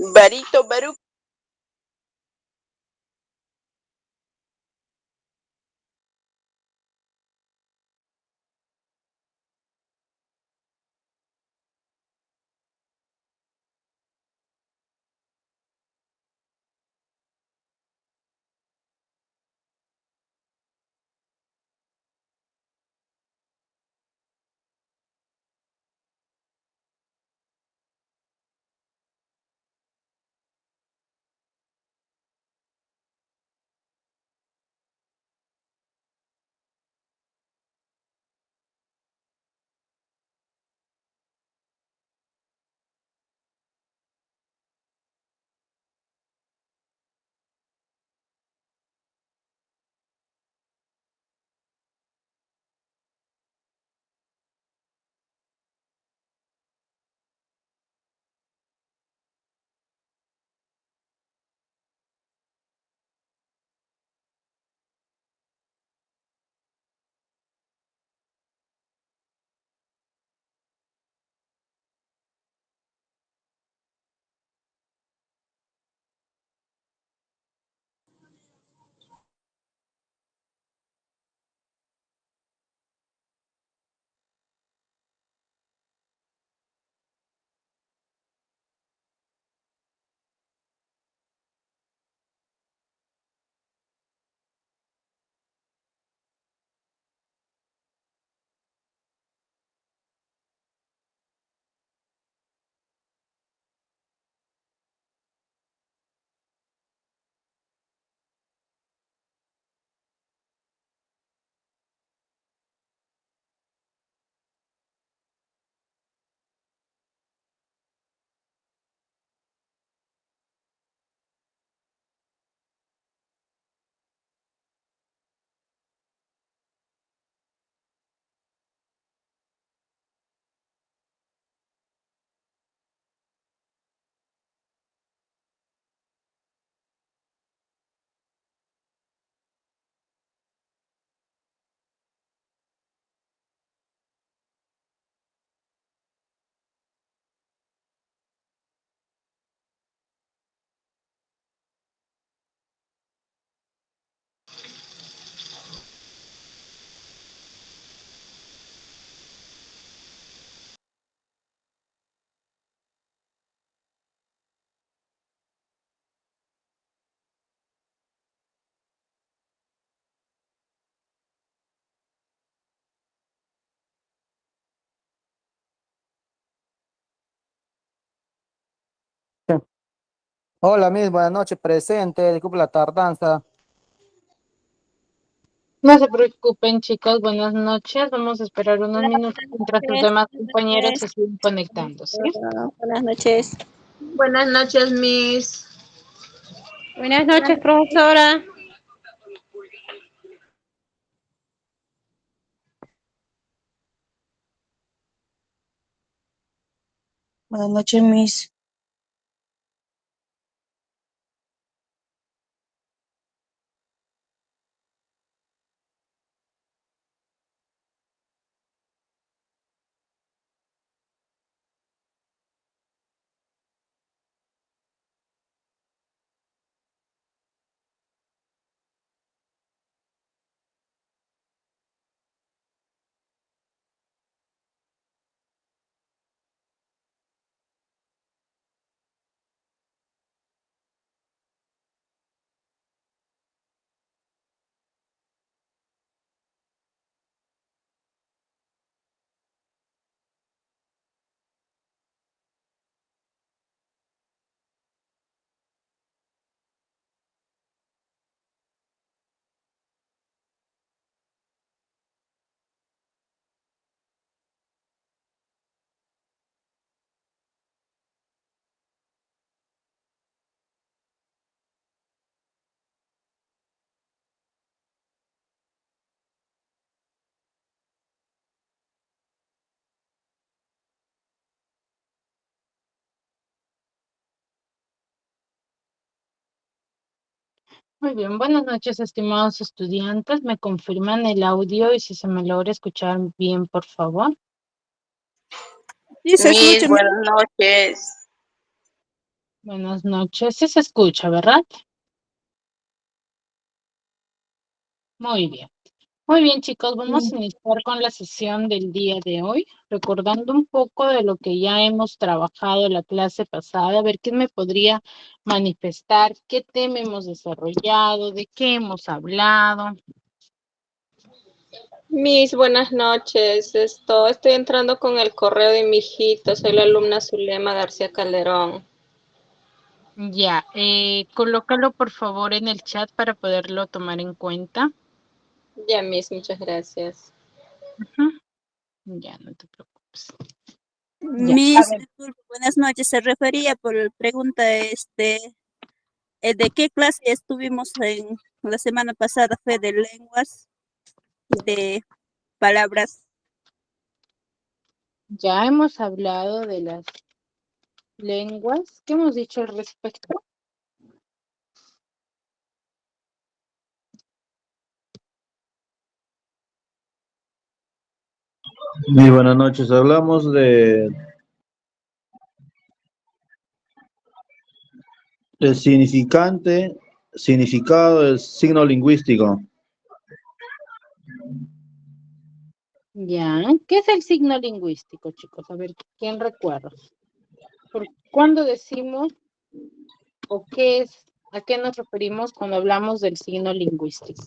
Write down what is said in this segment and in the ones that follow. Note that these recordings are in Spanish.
Barito, Baru. Hola, Miss, buenas noches, presente, disculpe la tardanza. No se preocupen, chicos. Buenas noches. Vamos a esperar unos Hola, minutos buenas mientras sus noches. demás Buenas compañeros noches. se siguen conectando, ¿sí? Buenas noches. Buenas noches, Miss. Buenas noches, profesora. Buenas noches, Miss. Muy bien. Buenas noches, estimados estudiantes. ¿Me confirman el audio y si se me logra escuchar bien, por favor? Sí, se Miss, escucha. buenas noches. Buenas noches. Sí se escucha, ¿verdad? Muy bien. Muy bien, chicos, vamos a iniciar con la sesión del día de hoy, recordando un poco de lo que ya hemos trabajado en la clase pasada. A ver, ¿quién me podría manifestar qué tema hemos desarrollado, de qué hemos hablado? Miss, buenas noches. Estoy entrando con el correo de mi hijito. Soy la alumna Zulema García Calderón. Ya, colócalo por favor en el chat para poderlo tomar en cuenta. Ya, Miss, muchas gracias. Ujú. Ya, no te preocupes. Ya, Miss, disculpe, buenas noches. Se refería por la pregunta, ¿de qué clase estuvimos en la semana pasada? Fue de lenguas, de palabras. ya hemos hablado de las lenguas. ¿Qué hemos dicho al respecto? Muy buenas noches. Hablamos de el significante, significado del signo lingüístico. Ya, ¿qué es el signo lingüístico, chicos? A ver, ¿quién recuerda? ¿Cuándo decimos o qué es, a qué nos referimos cuando hablamos del signo lingüístico?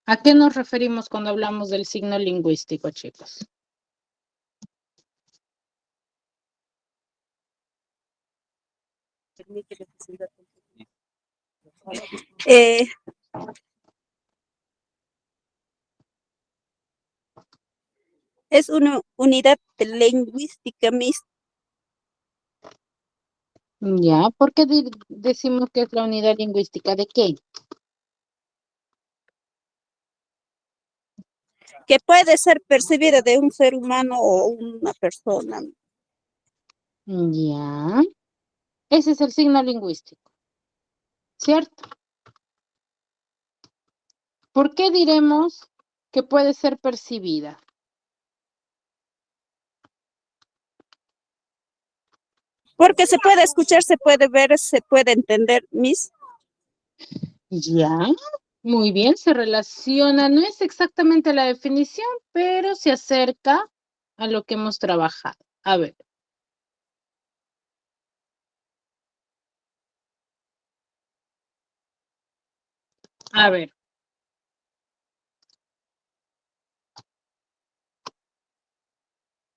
¿A qué nos referimos cuando hablamos del signo lingüístico, chicos? Eh, es una unidad lingüística, Miss, Ya, ¿por qué decimos que es la unidad lingüística? ¿De qué? que puede ser percibida de un ser humano o una persona. Ya, ese es el signo lingüístico, ¿cierto? ¿Por qué diremos que puede ser percibida? Porque se puede escuchar, se puede ver, se puede entender, Miss. Ya, muy bien, se relaciona, no es exactamente la definición, pero se acerca a lo que hemos trabajado. A ver. A ver.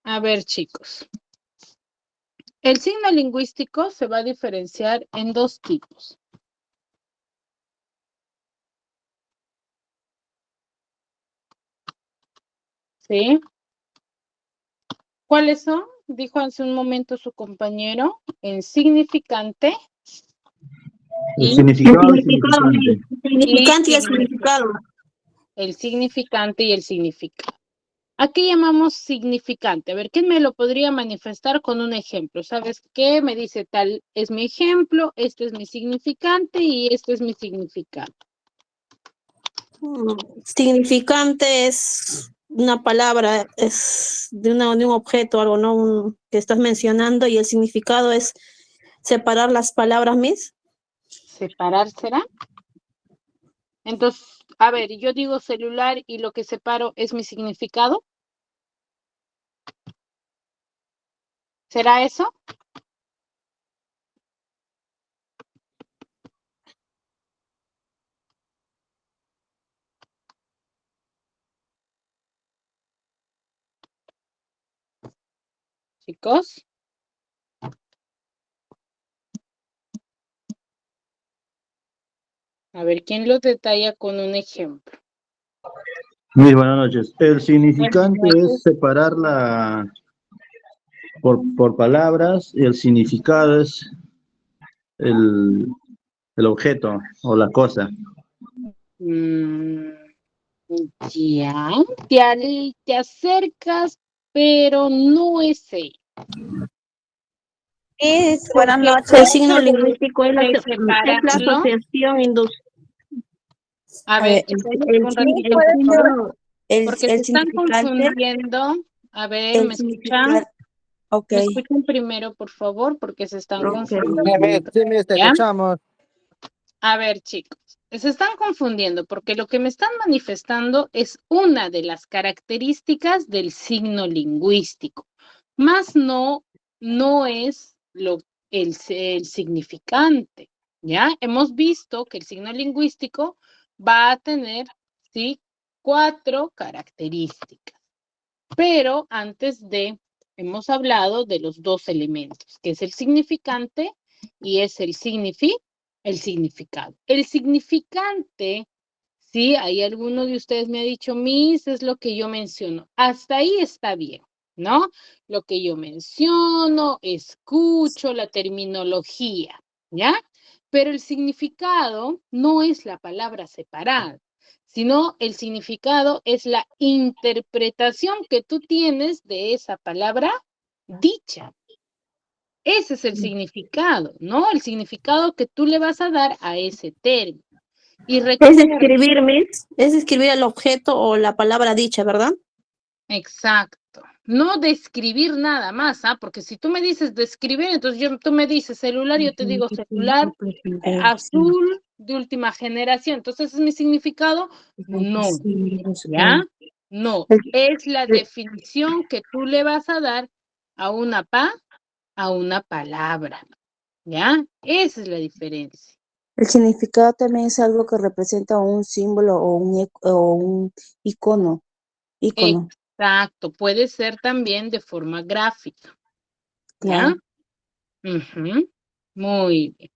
A ver, chicos. El signo lingüístico se va a diferenciar en dos tipos. ¿Sí? ¿Cuáles son? Dijo hace un momento su compañero, el significante. El significado y significante. Significante y el significado. El significante y el significado. ¿A qué llamamos significante? A ver, ¿quién me lo podría manifestar con un ejemplo? ¿Sabes qué? Me dice tal es mi ejemplo, este es mi significante y este es mi significado. Significante es una palabra, es de un objeto, algo, ¿no? Que estás mencionando, y el significado es separar las palabras, Miss. ¿Separar será? Entonces, a ver, yo digo celular y lo que separo es mi significado. ¿Será eso? Chicos. A ver, ¿quién lo detalla con un ejemplo? Muy buenas noches. El significante es separarla por palabras y el significado es el objeto o la cosa. Ya, te acercas, pero no es él. Buenas noches. El signo lingüístico es la separarlo. asociación inducida. A A ver, ver, chicos, el, un sí, ratito, el, por favor, signo- el, porque se el están significante, confundiendo. A ver, el ¿me escuchan? significado, ok, ¿Me escuchan primero, por favor? Porque se están ok. confundiendo. Sí, Miss, te ¿Ya? escuchamos. A ver, chicos, se están confundiendo porque lo que me están manifestando es una de las características del signo lingüístico, más no es el significante, ¿ya? Hemos visto que el signo lingüístico va a tener, ¿sí? 4 características, pero hemos hablado de los 2 elementos, que es el significante y es el significado. El significante, sí, hay alguno de ustedes me ha dicho, Miss, es lo que yo menciono. Hasta ahí está bien, ¿no? Lo que yo menciono, escucho, la terminología, ¿ya? Pero el significado no es la palabra separada, sino el significado es la interpretación que tú tienes de esa palabra dicha. Ese es el significado, ¿no? El significado que tú le vas a dar a ese término. Y Es recuerda, escribir, Miss, es escribir el objeto o la palabra dicha, ¿verdad? exacto, no describir nada más, ¿ah? Porque si tú me dices describir, entonces tú me dices celular, yo te digo celular azul de última generación. Entonces, ¿es mi significado? No, ¿ya? No, es la definición que tú le vas a dar a a una palabra, ¿ya? Esa es la diferencia. El significado también es algo que representa un símbolo o un icono, icono, Exacto, puede ser también de forma gráfica, ¿ya? claro. Ujú. Muy bien.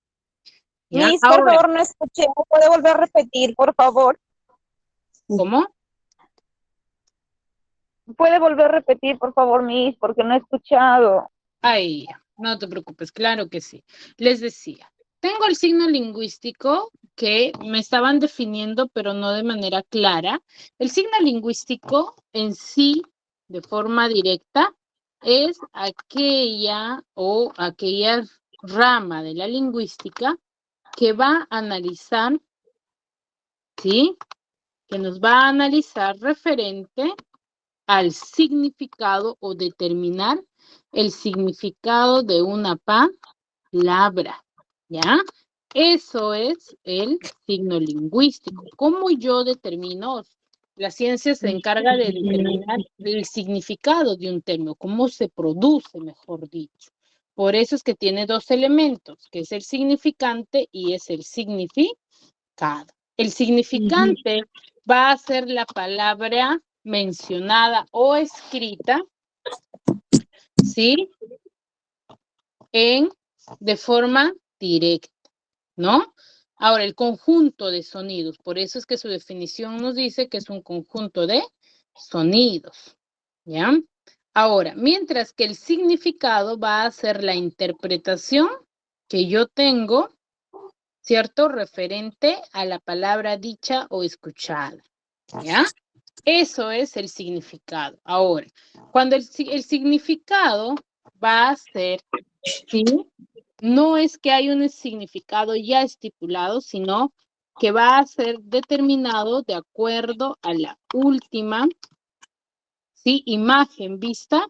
¿Ya? Miss, por Ahora, favor, no escuché. ¿Me puede volver a repetir, por favor? ¿cómo? ¿Puede volver a repetir, por favor, Miss? Porque no he escuchado. Ahí, no te preocupes, claro que sí. Les decía, tengo el signo lingüístico que me estaban definiendo, pero no de manera clara. El signo lingüístico en sí, de forma directa, es aquella rama de la lingüística que va a analizar, ¿sí? Que nos va a analizar referente al significado o determinar el significado de una palabra, ¿ya? Eso es el signo lingüístico. ¿Cómo yo determino? La ciencia se encarga de determinar el significado de un término, cómo se produce, mejor dicho. Por eso es que tiene 2 elementos, que es el significante y es el significado. El significante va a ser la palabra mencionada o escrita, ¿sí? De forma directa, ¿no? Ahora, el conjunto de sonidos, por eso es que su definición nos dice que es un conjunto de sonidos, ¿ya? Ahora, mientras que el significado va a ser la interpretación que yo tengo, ¿cierto? Referente a la palabra dicha o escuchada, ¿ya? Eso es el significado. Ahora, cuando el significado va a ser, ¿sí? No es que hay un significado ya estipulado, sino que va a ser determinado de acuerdo a la última, ¿sí? Imagen vista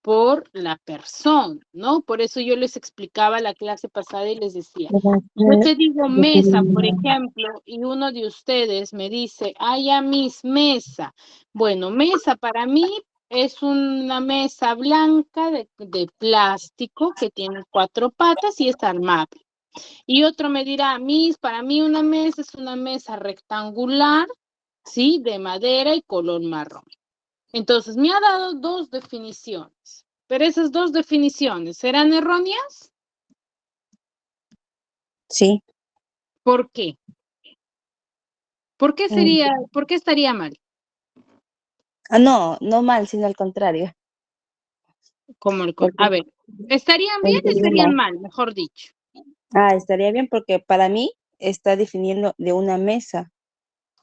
por la persona, ¿no? Por eso yo les explicaba la clase pasada y les decía, yo te digo mesa, por ejemplo, y uno de ustedes me dice, ya mis mesa. Bueno, mesa para mí es una mesa blanca de plástico que tiene 4 patas y es armable. Y otro me dirá, para mí una mesa es una mesa rectangular, ¿sí? De madera y color marrón. Entonces, me ha dado 2 definiciones, pero esas 2 definiciones, ¿serán erróneas? Sí. ¿Por qué? ¿Por qué estaría mal? No, no mal, sino al contrario. A ver, ¿estarían bien o estarían mal, mejor dicho? Estaría bien porque para mí está definiendo de una mesa.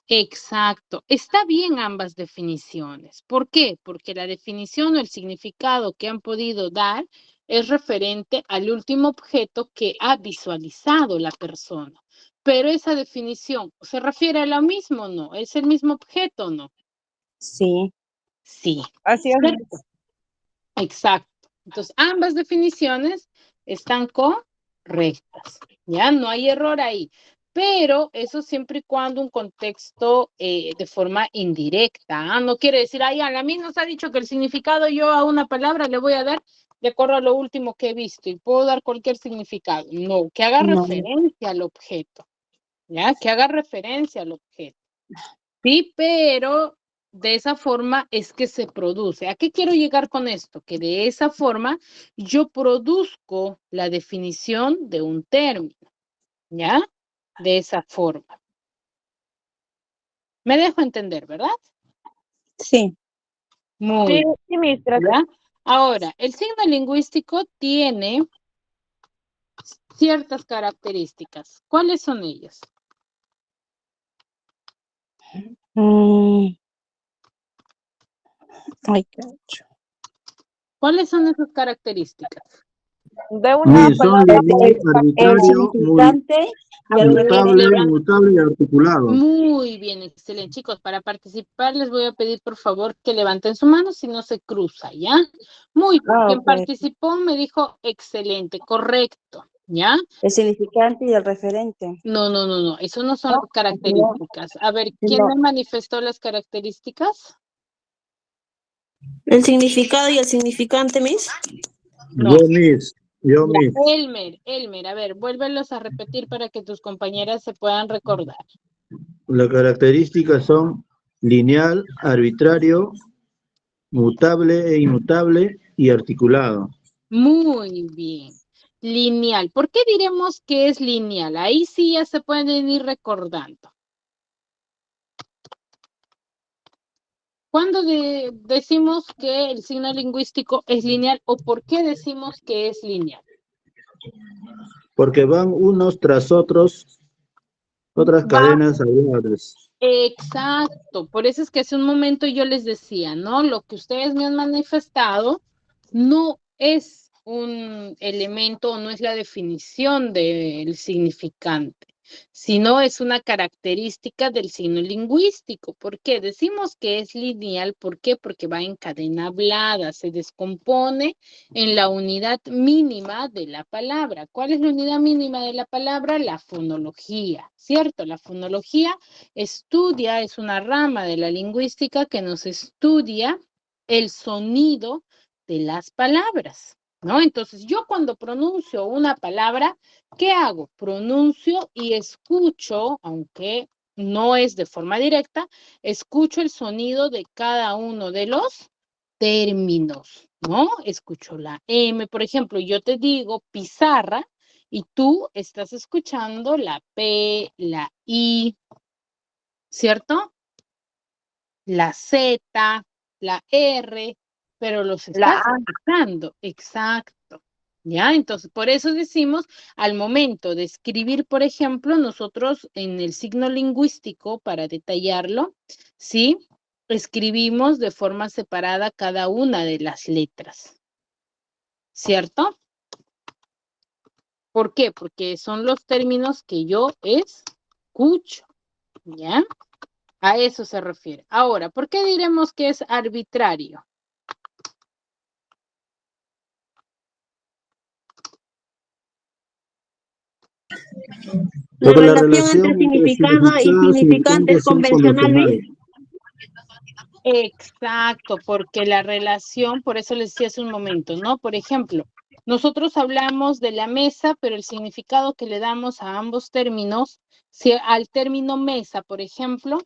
Exacto, está bien ambas definiciones. ¿Por qué? Porque la definición o el significado que han podido dar es referente al último objeto que ha visualizado la persona. Pero esa definición, ¿se refiere a lo mismo o no? ¿Es el mismo objeto o no? Sí. Sí. Así es. ¿Cierto? Exacto. Entonces, ambas definiciones están correctas. Ya no hay error ahí. Pero eso siempre y cuando un contexto de forma indirecta. ¿Ah? No quiere decir, ay, a la mí nos ha dicho que el significado yo a una palabra le voy a dar de acuerdo a lo último que he visto y puedo dar cualquier significado. No, que haga No. referencia al objeto. ¿Ya? Que haga referencia al objeto. Sí, pero de esa forma es que se produce. ¿A qué quiero llegar con esto? Que de esa forma yo produzco la definición de un término, ¿ya? De esa forma. Me dejo entender, ¿verdad? Sí. Muy Sí, bien. sí, Miss, gracias. ¿Ya? Ahora, el signo lingüístico tiene ciertas características. ¿Cuáles son ellas? Ay, cacho. ¿Cuáles son esas características? De una Mis son palabra. lineal, El arbitrario, significante y el mutable, referente. inmutable y articulado. Muy bien, excelente. Chicos, para participar les voy a pedir por favor que levanten su mano si no se cruza, ¿ya? Muy bien. Quien Ok. participó me dijo excelente, correcto, ¿ya? El significante y el referente. No, eso no son No, las características. A ver, ¿quién no. me manifestó las características? El significado y el significante, Miss. No. Yo, Ya, Miss. Elmer, a ver, vuélvelos a repetir para que tus compañeras se puedan recordar. Las características son lineal, arbitrario, mutable e inmutable y articulado. Muy bien. Lineal. ¿Por qué diremos que es lineal? Ahí sí ya se pueden ir recordando. ¿Cuándo decimos que el signo lingüístico es lineal o por qué decimos que es lineal? Porque van unos tras otros, otras cadenas hablables. Exacto. Por eso es que hace un momento yo les decía, ¿no? Lo que ustedes me han manifestado no es un elemento o no es la definición del significante, sino es una característica del signo lingüístico. ¿Por qué? Decimos que es lineal, ¿por qué? Porque va en cadena hablada, se descompone en la unidad mínima de la palabra. ¿Cuál es la unidad mínima de la palabra? La fonología, ¿cierto? La fonología estudia, es una rama de la lingüística que nos estudia el sonido de las palabras, ¿no? Entonces, yo cuando pronuncio una palabra, ¿qué hago? Pronuncio y escucho, aunque no es de forma directa, escucho el sonido de cada uno de los términos, ¿no? Escucho la M, por ejemplo, yo te digo pizarra y tú estás escuchando la P, la I, ¿cierto? La Z, la R, pero los La estás A. escuchando, exacto. ¿Ya? Entonces, por eso decimos, al momento de escribir, por ejemplo, nosotros en el signo lingüístico, para detallarlo, ¿sí? Escribimos de forma separada cada una de las letras, ¿cierto? ¿Por qué? Porque son los términos que yo escucho, ¿ya? A eso se refiere. Ahora, ¿por qué diremos que es arbitrario? La Porque la relación entre relación entre significado y significado y significante es significante son convencional, ¿ves? convencionales. Exacto, porque la relación, por eso les decía hace un momento, ¿no? Por ejemplo, nosotros hablamos de la mesa, pero el significado que le damos a ambos términos, si al término mesa, por ejemplo,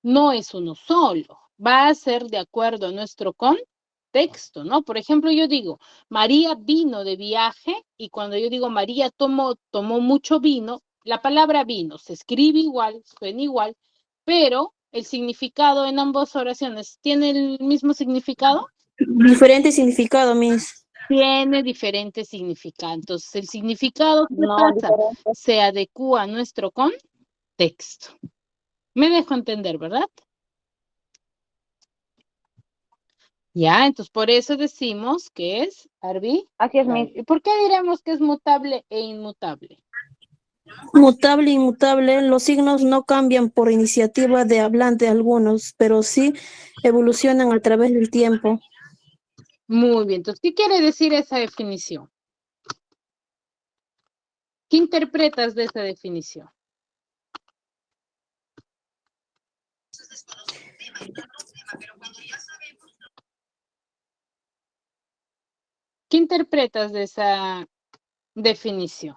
no es uno solo, va a ser de acuerdo a nuestro contexto, ¿no? Por ejemplo, yo digo, María vino de viaje y cuando yo digo María tomó mucho vino, la palabra vino se escribe igual, suena igual, pero el significado en ambas oraciones tiene el mismo significado, Diferente significado, Miss. tiene diferentes significados. Entonces, el significado que No, pasa diferente. se adecua a nuestro contexto. Me dejo entender, ¿verdad? Ya, entonces por eso decimos que es arbitrario. Así es, Miss. ¿Y por qué diremos que es mutable e inmutable? Mutable, inmutable, los signos no cambian por iniciativa de hablante algunos, pero sí evolucionan a través del tiempo. Muy bien, entonces, ¿qué quiere decir esa definición? ¿Qué interpretas de esa definición? ¿Qué interpretas de esa definición?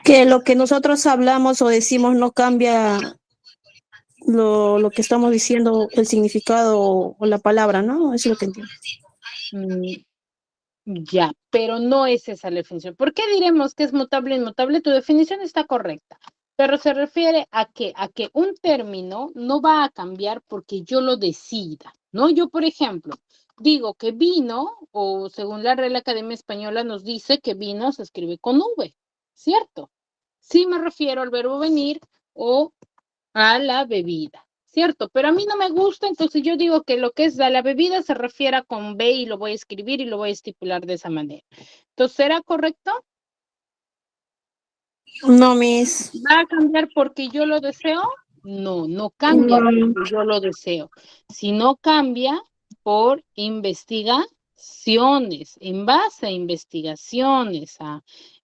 Que lo que nosotros hablamos o decimos no cambia lo que estamos diciendo, el significado o la palabra, ¿no? Eso es lo que entiendo. Ya, pero no es esa la definición. ¿Por qué diremos que es mutable e inmutable? Tu definición está correcta, pero se refiere a que un término no va a cambiar porque yo lo decida, ¿no? Yo, por ejemplo, digo que vino, o según la Real Academia Española nos dice que vino se escribe con V, ¿cierto? Sí me refiero al verbo venir o a la bebida, ¿cierto? Pero a mí no me gusta, entonces yo digo que lo que es a la bebida se refiere con B y lo voy a escribir y lo voy a estipular de esa manera. Entonces, ¿será correcto? No, Miss. ¿Va a cambiar porque yo lo deseo? No, no cambia porque yo lo deseo, sino cambia por investigaciones, en base a investigaciones,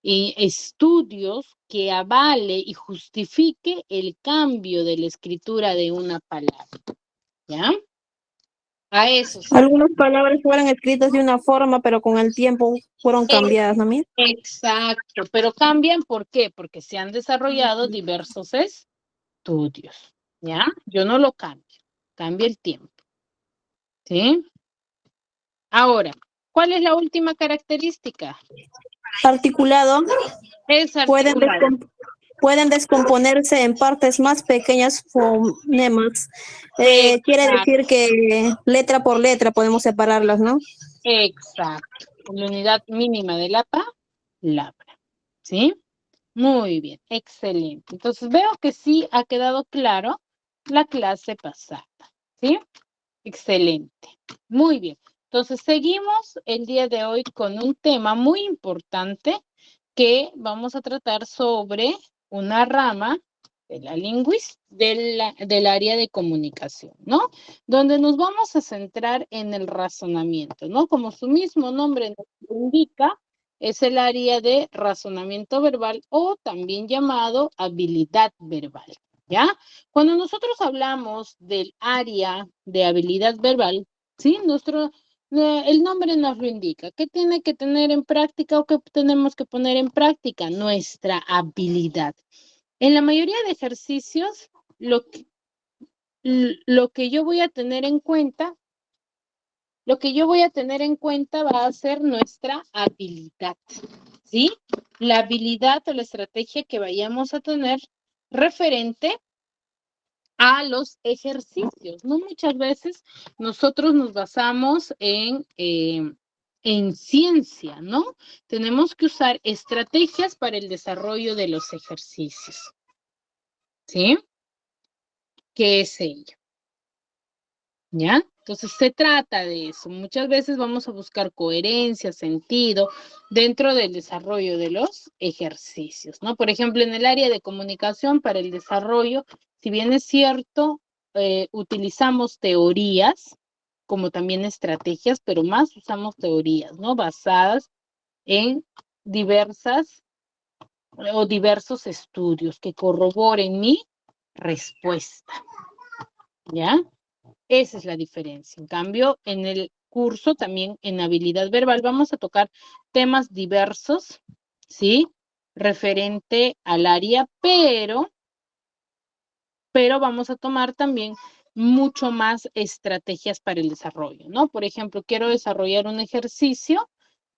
y estudios que avale y justifique el cambio de la escritura de una palabra, ¿ya? A eso sí. Algunas palabras fueron escritas de una forma, pero con el tiempo fueron cambiadas, ¿no, Miss? Exacto, pero cambian, ¿por qué? Porque se han desarrollado diversos estudios, ¿ya? Yo no lo cambio, cambia el tiempo, ¿sí? Ahora, ¿cuál es la última característica? Articulado. Es articulado. Pueden descomponerse en partes más pequeñas fonemas. Quiere decir que letra por letra podemos separarlas, ¿no? Exacto. La unidad mínima de la palabra, ¿sí? Muy bien, excelente. Entonces veo que sí ha quedado claro la clase pasada, ¿sí? Excelente. Muy bien. Entonces seguimos el día de hoy con un tema muy importante que vamos a tratar sobre una rama de la del área de comunicación, ¿no? Donde nos vamos a centrar en el razonamiento, ¿no? Como su mismo nombre nos indica, es el área de razonamiento verbal o también llamado habilidad verbal, ¿ya? Cuando nosotros hablamos del área de habilidad verbal, ¿sí? El nombre nos lo indica. ¿Qué tiene que tener en práctica o qué tenemos que poner en práctica? Nuestra habilidad. En la mayoría de ejercicios, lo que yo voy a tener en cuenta, va a ser nuestra habilidad, ¿sí? La habilidad o la estrategia que vayamos a tener referente a los ejercicios, ¿no? Muchas veces nosotros nos basamos en ciencia, ¿no? Tenemos que usar estrategias para el desarrollo de los ejercicios, ¿sí? ¿Qué es ello? ¿Ya? Entonces se trata de eso. Muchas veces vamos a buscar coherencia, sentido dentro del desarrollo de los ejercicios, ¿no? Por ejemplo, en el área de comunicación para el desarrollo, si bien es cierto, utilizamos teorías como también estrategias, pero más usamos teorías, ¿no? Basadas en diversos estudios que corroboren mi respuesta, ¿ya? Esa es la diferencia. En cambio, en el curso también en habilidad verbal vamos a tocar temas diversos, ¿sí? Referente al área, pero vamos a tomar también mucho más estrategias para el desarrollo, ¿no? Por ejemplo, quiero desarrollar un ejercicio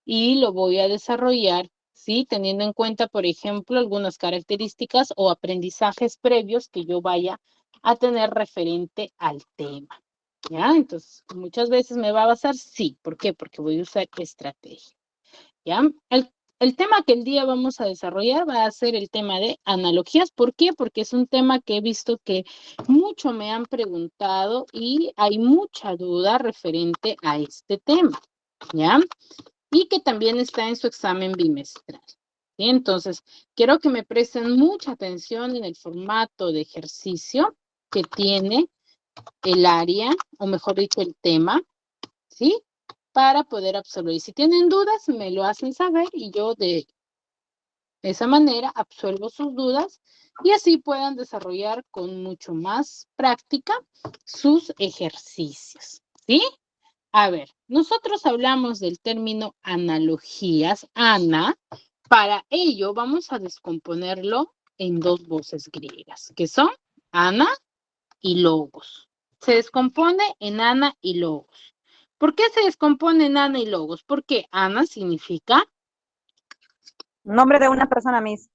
y lo voy a desarrollar, ¿sí? Teniendo en cuenta, por ejemplo, algunas características o aprendizajes previos que yo vaya a tener referente al tema, ¿ya? Entonces, muchas veces me va a basar, sí. ¿Por qué? Porque voy a usar estrategia, ¿ya? El tema que el día vamos a desarrollar va a ser el tema de analogías. ¿Por qué? Porque es un tema que he visto que mucho me han preguntado y hay mucha duda referente a este tema, ¿ya? Y que también está en su examen bimestral, ¿Sí? Entonces, quiero que me presten mucha atención en el formato de ejercicio que tiene el área, o mejor dicho, el tema, ¿sí? Para poder absorber. Y si tienen dudas, me lo hacen saber y yo de esa manera absuelvo sus dudas y así puedan desarrollar con mucho más práctica sus ejercicios, ¿sí? A ver, nosotros hablamos del término analogías, ana. Para ello vamos a descomponerlo en dos voces griegas, que son ana y logos. Se descompone en ana y logos. ¿Por qué se descompone en ana y logos? Porque ana significa... Nombre de una persona, Miss.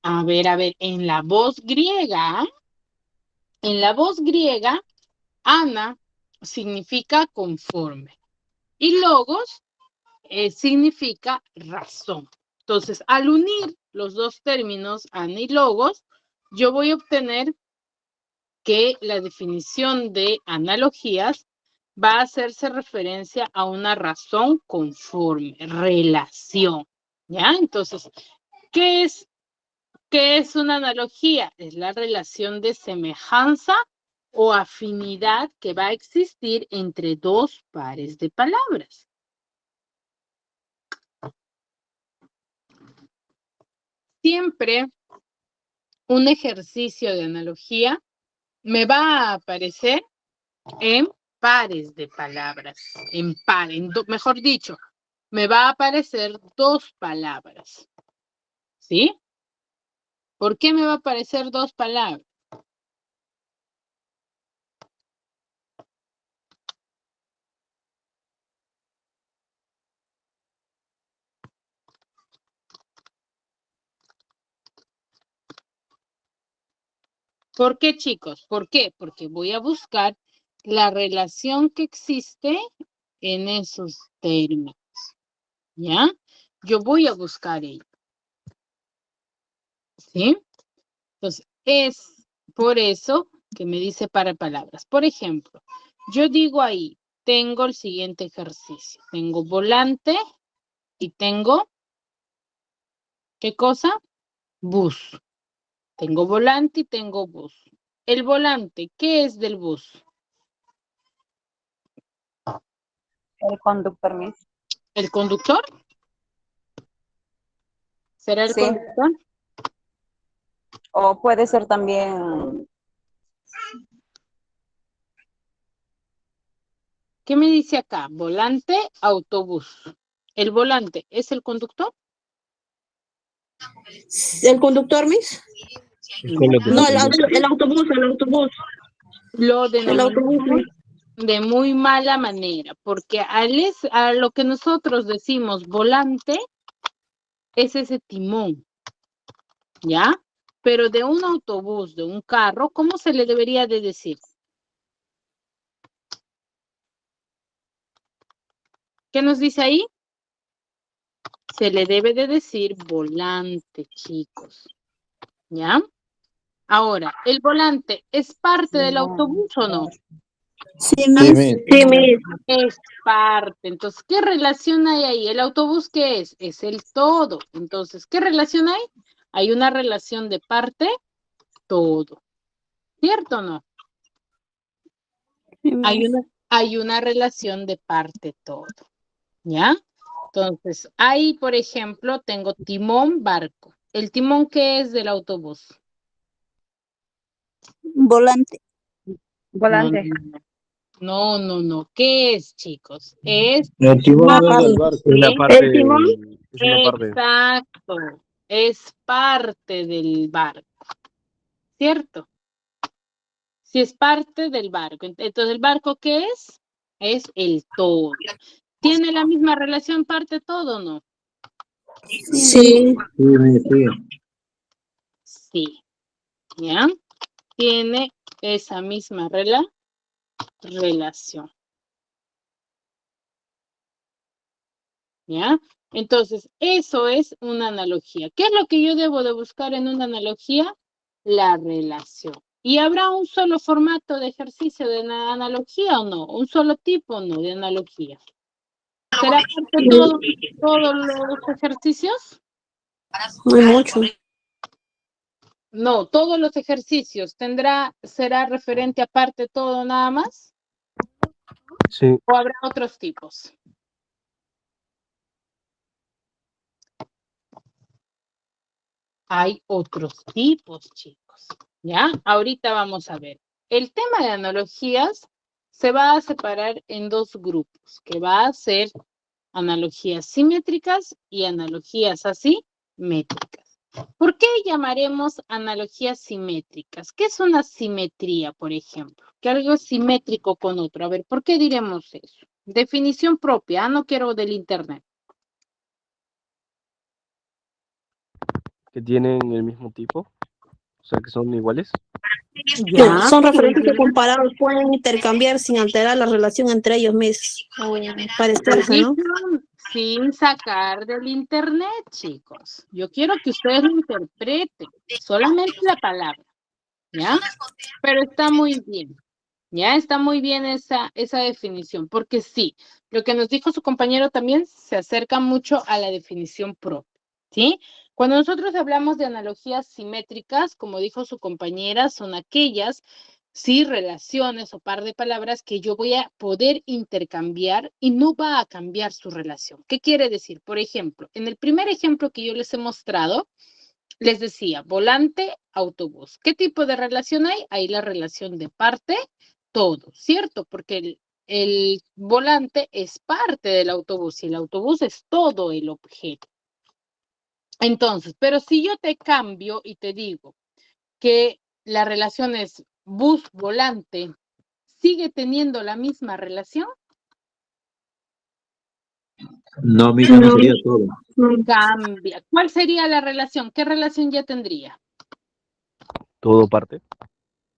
A ver, en la voz griega, ana significa conforme y logos significa razón. Entonces, al unir los dos términos, ana y logos, yo voy a obtener que la definición de analogías va a hacerse referencia a una razón conforme, relación, ¿ya? Entonces, ¿qué es una analogía? Es la relación de semejanza o afinidad que va a existir entre dos pares de palabras. Siempre un ejercicio de analogía me va a aparecer en pares de palabras, mejor dicho, me va a aparecer dos palabras, ¿sí? ¿Por qué me va a aparecer dos palabras? ¿Por qué, chicos? ¿Por qué? Porque voy a buscar la relación que existe en esos términos, ¿ya? Yo voy a buscar ello, ¿sí? Entonces, es por eso que me dice para palabras. Por ejemplo, yo digo ahí, tengo el siguiente ejercicio. Tengo volante y tengo, ¿qué cosa? Bus. Tengo volante y tengo bus. El volante, ¿qué es del bus? El conductor, Miss. ¿El conductor? ¿Será el Sí. conductor? O puede ser también ¿Qué me dice acá? Volante, autobús. ¿El volante es el conductor? ¿El conductor, Miss? No, el autobús, el autobús. Lo El autobús. denominamos de muy mala manera, porque a lo que nosotros decimos volante es ese timón, ¿ya? Pero de un autobús, de un carro, ¿cómo se le debería de decir? ¿Qué nos dice ahí? Se le debe de decir volante, chicos, ¿ya? Ahora, ¿el volante es parte del autobús o no? Sí, Miss. Sí, Miss. Es parte. Entonces, ¿qué relación hay ahí? ¿El autobús qué es? Es el todo. Entonces, ¿qué relación hay? Hay una relación de parte, todo. ¿Cierto o no? Sí, Miss. Hay una relación de parte, todo. ¿Ya? Entonces, ahí, por ejemplo, tengo timón, barco. ¿El timón qué es del autobús? Volante. volante. No. ¿Qué es, chicos? Es El timón es del barco. Una parte, El timón. es una parte. exacto. Es parte del barco. ¿Cierto? Si es parte del barco. Entonces, ¿el barco qué es? Es el todo. ¿Tiene la misma relación parte-todo o no? Sí. Sí. Sí. ¿Ya? Tiene esa misma relación. ¿Ya? Entonces, eso es una analogía. ¿Qué es lo que yo debo de buscar en una analogía? La relación. ¿Y habrá un solo formato de ejercicio de analogía o no? ¿Un solo tipo o no de analogía? ¿Será parte de todos los ejercicios? No hay mucho. No, todos los ejercicios será referente aparte todo nada más, Sí. o habrá otros tipos. Hay otros tipos, chicos. ¿Ya? Ahorita vamos a ver. El tema de analogías se va a separar en dos grupos, que va a ser analogías simétricas y analogías asimétricas. ¿Por qué llamaremos analogías simétricas? ¿Qué es una simetría, por ejemplo? Que algo es simétrico con otro. A ver, ¿por qué diremos eso? Definición propia, no quiero del internet. Que tienen el mismo tipo, o sea, que son iguales. Ya. Son referentes que comparados pueden intercambiar sin alterar la relación entre ellos mismos. O parecerse, ¿no? Sin sacar del internet, chicos. Yo quiero que ustedes lo interpreten, solamente la palabra, ¿ya? Pero está muy bien, ¿ya? Está muy bien esa definición, porque sí, lo que nos dijo su compañero también se acerca mucho a la definición propia, ¿sí? Cuando nosotros hablamos de analogías simétricas, como dijo su compañera, son aquellas sí, relaciones o par de palabras que yo voy a poder intercambiar y no va a cambiar su relación. ¿Qué quiere decir? Por ejemplo, en el primer ejemplo que yo les he mostrado, les decía volante, autobús. ¿Qué tipo de relación hay? Hay la relación de parte, todo, ¿cierto? Porque el volante es parte del autobús y el autobús es todo el objeto. Entonces, pero si yo te cambio y te digo que la relación es bus-volante, ¿sigue teniendo la misma relación? No, mi no sería todo. Cambia. ¿Cuál sería la relación? ¿Qué relación ya tendría? Todo parte.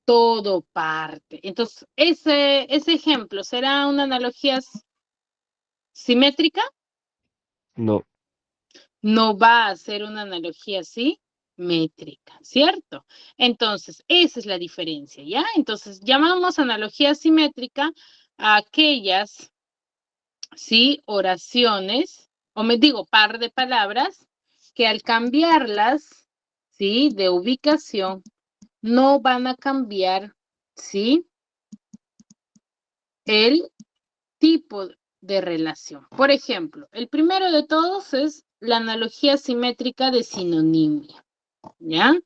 Todo parte. Entonces, ese ejemplo, ¿será una analogía simétrica? No. No va a ser una analogía simétrica, ¿cierto? Entonces, esa es la diferencia, ¿ya? Entonces, llamamos analogía simétrica a aquellas, ¿sí? Oraciones, o me digo, par de palabras, que al cambiarlas, ¿sí? De ubicación, no van a cambiar, ¿sí? El tipo de relación. Por ejemplo, el primero de todos es la analogía simétrica de sinonimia, ¿ya?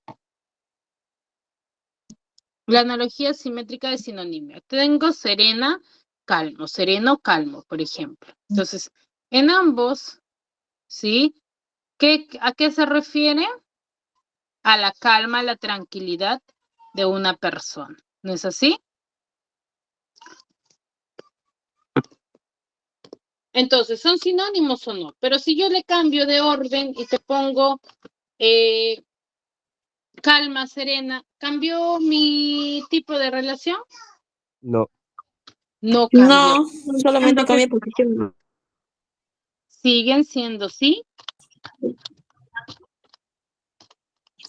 La analogía simétrica de sinonimia. Tengo serena, calmo, sereno, calmo, por ejemplo. Entonces, en ambos, ¿sí? ¿A qué se refiere? A la calma, a la tranquilidad de una persona. ¿No es así? Entonces, ¿son sinónimos o no? Pero si yo le cambio de orden y te pongo calma, serena, ¿cambió mi tipo de relación? No. No cambió. No, solamente Entonces, cambia de posición. siguen siendo sí.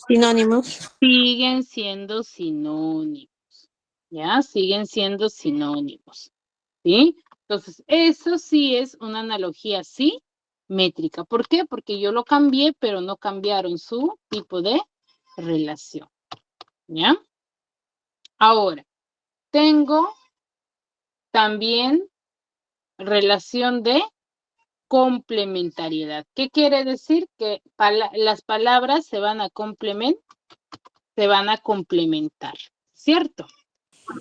Sinónimos. Siguen siendo sinónimos. ¿Ya? Siguen siendo sinónimos. ¿Sí? Entonces, eso sí es una analogía simétrica. ¿Por qué? Porque yo lo cambié, pero no cambiaron su tipo de relación. ¿Ya? Ahora, tengo también relación de complementariedad. ¿Qué quiere decir? Que las palabras se van a complementar, ¿cierto?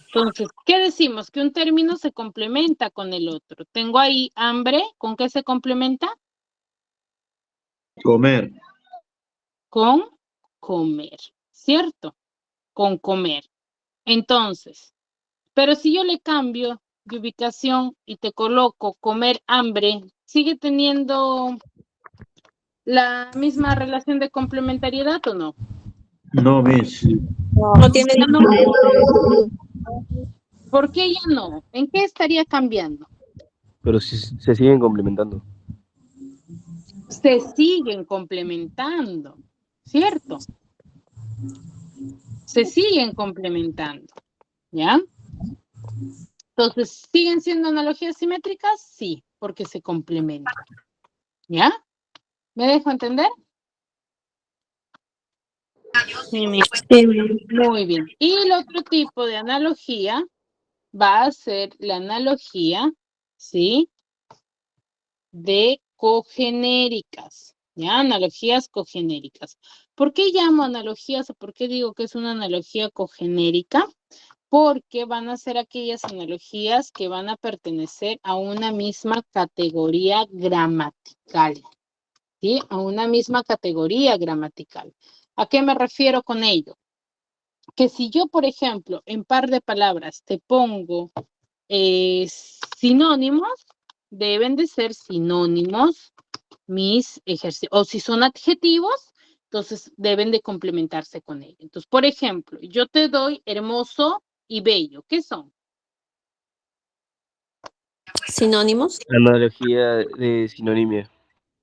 Entonces, ¿qué decimos? Que un término se complementa con el otro. Tengo ahí hambre, ¿con qué se complementa? Comer. Con comer, ¿cierto? Con comer. Entonces, pero si yo le cambio de ubicación y te coloco comer hambre, ¿sigue teniendo la misma relación de complementariedad o no? No, Miss. No tiene. Ya no. ¿Por qué ya no? ¿En qué estaría cambiando? Pero sí se siguen complementando. Se siguen complementando, ¿cierto? Se siguen complementando, ¿ya? Entonces, ¿siguen siendo analogías simétricas? Sí, porque se complementan, ¿ya? ¿Me dejo entender? Muy bien. Y el otro tipo de analogía va a ser la analogía, ¿sí? De cogenéricas, ¿ya? Analogías cogenéricas. ¿Por qué llamo analogías o por qué digo que es una analogía cogenérica? Porque van a ser aquellas analogías que van a pertenecer a una misma categoría gramatical, ¿sí? A una misma categoría gramatical. ¿A qué me refiero con ello? Que si yo, por ejemplo, en par de palabras te pongo sinónimos, deben de ser sinónimos mis ejercicios. O si son adjetivos, entonces deben de complementarse con ello. Entonces, por ejemplo, yo te doy hermoso y bello. ¿Qué son? Sinónimos. Analogía de sinonimia.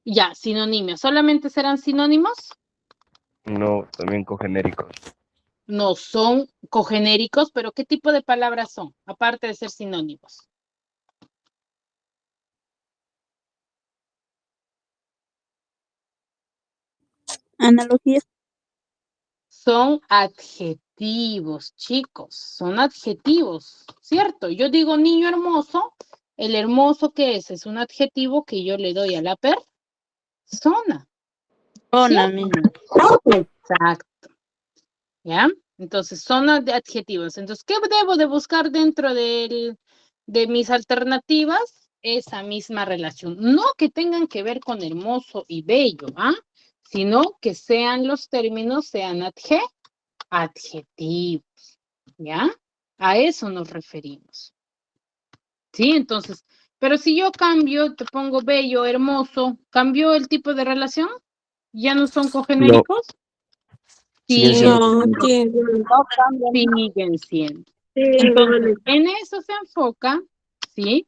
Ya, sinónimos. ¿Solamente serán sinónimos? No, también cogenéricos. No son cogenéricos, pero ¿qué tipo de palabras son? Aparte de ser sinónimos. Analogía. Son adjetivos, chicos, son adjetivos, ¿cierto? Yo digo niño hermoso, el hermoso que es un adjetivo que yo le doy a la persona. Exacto. ¿Ya? Entonces, son adjetivos. Entonces, ¿qué debo de buscar dentro de mis alternativas? Esa misma relación. No que tengan que ver con hermoso y bello, ¿ah? Sino que sean los términos, sean adjetivos, ¿ya? A eso nos referimos. ¿Sí? Entonces, pero si yo cambio, te pongo bello, hermoso, ¿cambió el tipo de relación? ¿Ya no son cogenéricos? Siguen Sí, siendo No, cogenéricos. siguen siendo. Entonces, en eso se enfoca, ¿sí?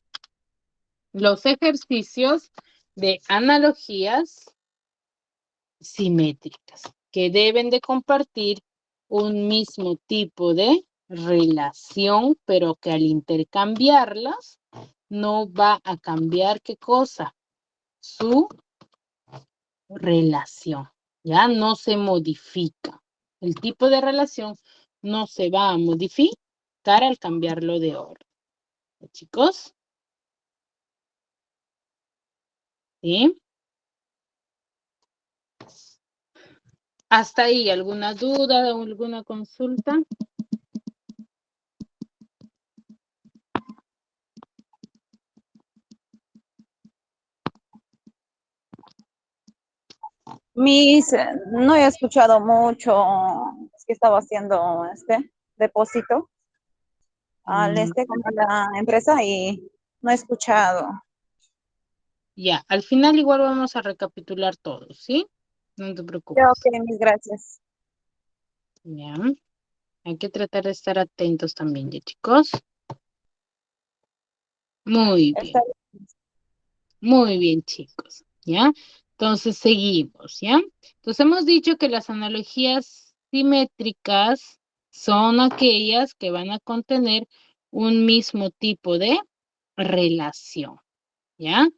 Los ejercicios de analogías simétricas, que deben de compartir un mismo tipo de relación, pero que al intercambiarlas no va a cambiar ¿qué cosa? Su relación, ¿ya? No se modifica. El tipo de relación no se va a modificar al cambiarlo de orden. ¿Chicos? ¿Sí? ¿Hasta ahí alguna duda o alguna consulta? Miss, no he escuchado mucho, es que estaba haciendo depósito al con la empresa y no he escuchado. Ya, al final igual vamos a recapitular todo, ¿sí? No te preocupes. Ya, ok, mis gracias. Ya. Hay que tratar de estar atentos también, ¿ya, chicos? Muy bien. Está bien. Muy bien, chicos, ¿ya? Entonces, seguimos, ¿ya? Entonces, hemos dicho que las analogías simétricas son aquellas que van a contener un mismo tipo de relación, ¿ya?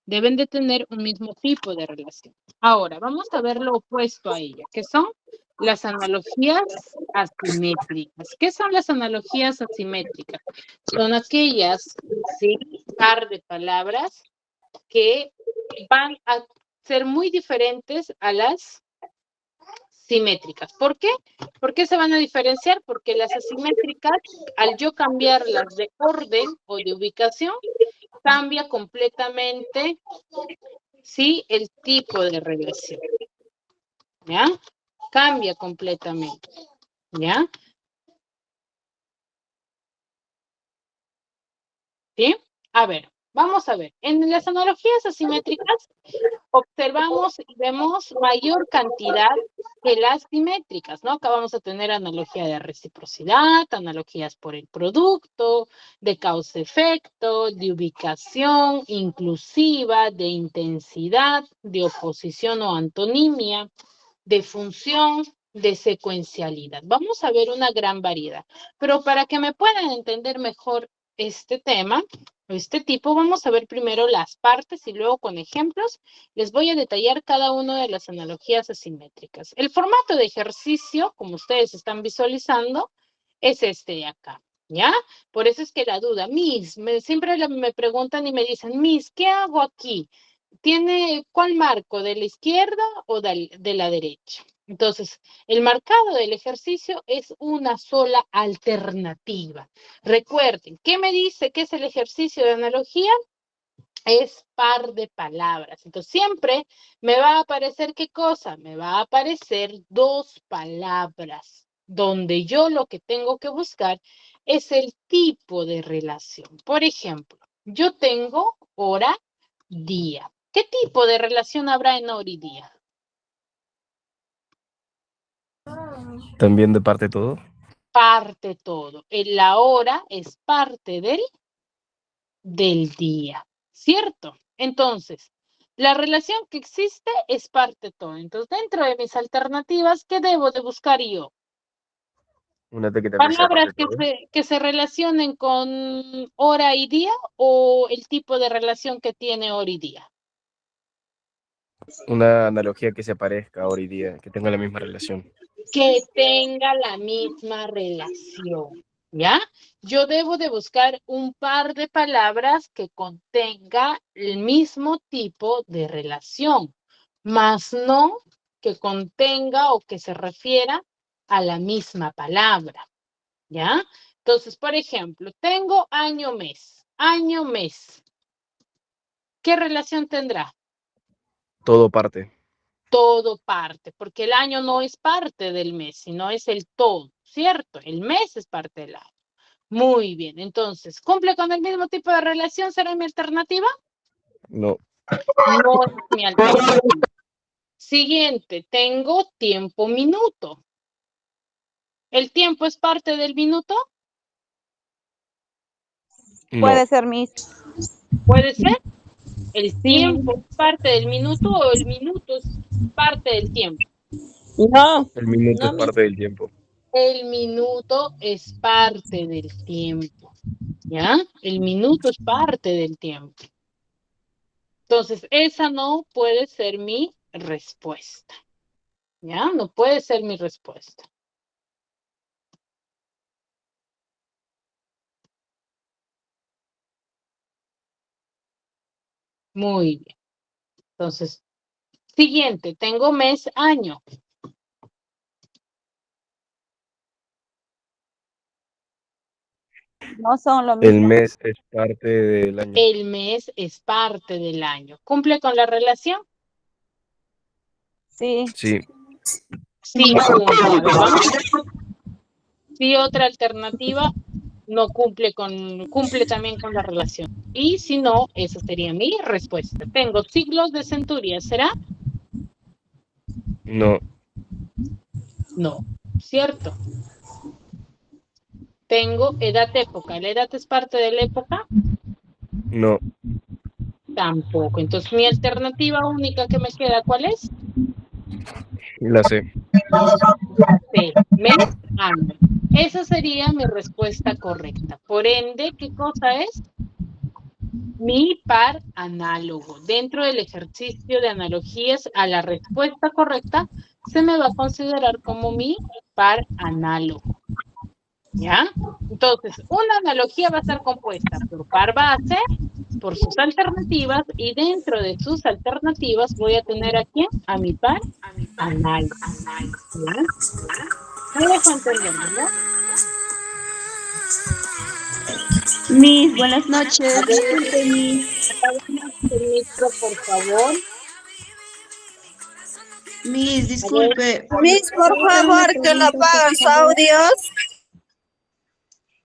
Deben de tener un mismo tipo de relación. Ahora, vamos a ver lo opuesto a ella, que son las analogías asimétricas. ¿Qué son las analogías asimétricas? Son aquellas, sí, par de palabras que van a ser muy diferentes a las simétricas. ¿Por qué? ¿Por qué se van a diferenciar? Porque las asimétricas, al yo cambiarlas de orden o de ubicación, cambia completamente, ¿sí? El tipo de relación, ¿ya? Cambia completamente, ¿ya? ¿Sí? A ver, vamos a ver. En las analogías asimétricas observamos y vemos mayor cantidad que las simétricas, ¿no? Acá vamos a tener analogía de reciprocidad, analogías por el producto, de causa-efecto, de ubicación, inclusiva, de intensidad, de oposición o antonimia, de función, de secuencialidad. Vamos a ver una gran variedad, pero para que me puedan entender mejor este tema, Este tipo vamos a ver primero las partes y luego con ejemplos les voy a detallar cada una de las analogías asimétricas. El formato de ejercicio, como ustedes están visualizando, es este de acá, ¿ya? Por eso es que la duda, Miss, siempre me preguntan y me dicen, Miss, ¿qué hago aquí? ¿Tiene cuál marco, de la izquierda o de la derecha? Entonces, el marcado del ejercicio es una sola alternativa. Recuerden, ¿qué me dice que es el ejercicio de analogía? Es par de palabras. Entonces, siempre me va a aparecer, ¿qué cosa? Me va a aparecer dos palabras, donde yo lo que tengo que buscar es el tipo de relación. Por ejemplo, yo tengo hora, día. ¿Qué tipo de relación habrá en hora y día? También de parte todo. Parte todo. La hora es parte del día, ¿cierto? Entonces, la relación que existe es parte todo. Entonces, dentro de mis alternativas, ¿qué debo de buscar yo? Una que también sea Palabras parte todo. que se relacionen con hora y día o el tipo de relación que tiene hora y día. Una analogía que se parezca hoy día, que tenga la misma relación. Que tenga la misma relación, ¿ya? Yo debo de buscar un par de palabras que contenga el mismo tipo de relación, más no que contenga o que se refiera a la misma palabra, ¿ya? Entonces, por ejemplo, tengo año, mes. Año, mes. ¿Qué relación tendrá? Todo parte. Todo parte, porque el año no es parte del mes, sino es el todo, ¿cierto? El mes es parte del año. Muy bien, entonces, ¿cumple con el mismo tipo de relación? ¿Será mi alternativa? No. No es mi alternativa. Siguiente, tengo tiempo, minuto. ¿El tiempo es parte del minuto? No. Puede ser Miss. ¿Puede ser? ¿El tiempo es parte del minuto o el minuto es parte del tiempo? No. El minuto No, es parte del tiempo. El minuto es parte del tiempo, ¿ya? El minuto es parte del tiempo. Entonces, esa no puede ser mi respuesta, ¿ya? No puede ser mi respuesta. Muy bien. Entonces, siguiente, tengo mes, año. No son lo El mismo. mes es parte del año. El mes es parte del año. ¿Cumple con la relación? Sí. Sí. Sí, cumple. A ver, vamos. Sí, otra alternativa no cumple también con la relación. Y si no, esa sería mi respuesta. Tengo siglos de centurias, ¿será? No. No, ¿cierto? Tengo edad época. ¿La edad es parte de la época? No. Tampoco. Entonces, mi alternativa única que me queda, ¿cuál es? La sé. C, mes, año. Esa sería mi respuesta correcta. Por ende, ¿qué cosa es? Mi par análogo. Dentro del ejercicio de analogías a la respuesta correcta, se me va a considerar como mi par análogo. ¿Ya? Entonces, una analogía va a estar compuesta por par base, por sus alternativas, y dentro de sus alternativas voy a tener aquí a mi par análogo. ¿Ya? ¿Me dejo entender, verdad? Miss, buenas noches. A ver, Disculpe, Miss. apagamos el micro, por favor. Miss, disculpe. Miss, por ¿Puedo hacer una favor, que lo pregunta, apaguen por sus favor? audios.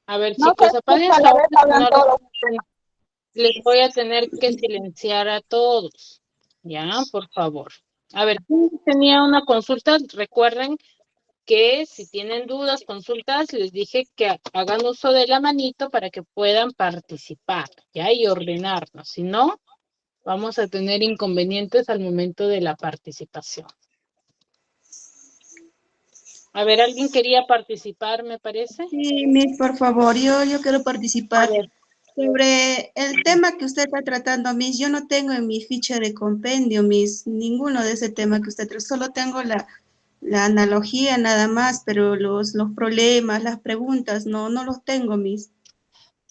A ver, No chicos, se apaguen escucha, su la audio, vez si hablan no todos. les voy a tener que silenciar a todos. Ya, por favor. A ver, ¿quién tenía una consulta? Recuerden que si tienen dudas, consultas, les dije que hagan uso de la manito para que puedan participar, ¿ya? Y ordenarnos. Si no, vamos a tener inconvenientes al momento de la participación. A ver, ¿alguien quería participar, me parece? Sí, Miss, por favor, yo quiero A participar. ver, Sobre el tema que usted está tratando, Miss, yo no tengo en mi ficha de compendio, Miss, ninguno de ese tema que usted trató, solo tengo la analogía nada más, pero los problemas, las preguntas, no los tengo, Miss.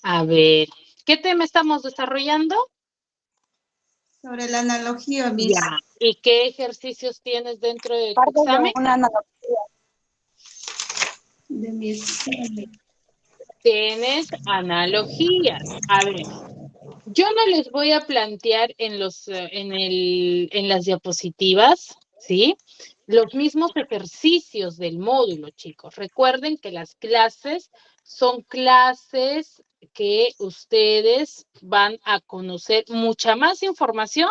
A ver, ¿qué tema estamos desarrollando? Sobre la analogía, Miss. Ya. ¿Y qué ejercicios tienes dentro de tu Parte de examen? una analogía. De mi examen. Tienes analogías. A ver, yo no les voy a plantear en las diapositivas, ¿sí? Los mismos ejercicios del módulo, chicos. Recuerden que las clases son clases que ustedes van a conocer mucha más información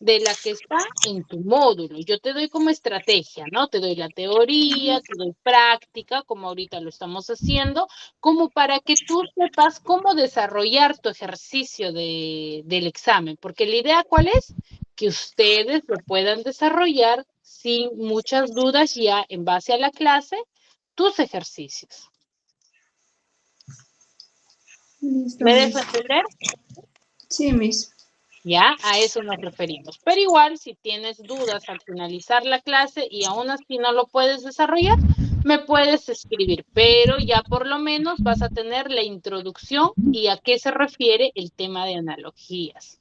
de la que está en tu módulo. Yo te doy como estrategia, ¿no? Te doy la teoría, te doy práctica, como ahorita lo estamos haciendo, como para que tú sepas cómo desarrollar tu ejercicio del examen. Porque la idea, ¿cuál es? Que ustedes lo puedan desarrollar sin muchas dudas ya en base a la clase, tus ejercicios. Listo, ¿Me Miss. dejo entender? Sí, Miss. Ya, a eso nos referimos. Pero igual, si tienes dudas al finalizar la clase y aún así no lo puedes desarrollar, me puedes escribir, pero ya por lo menos vas a tener la introducción y a qué se refiere el tema de analogías.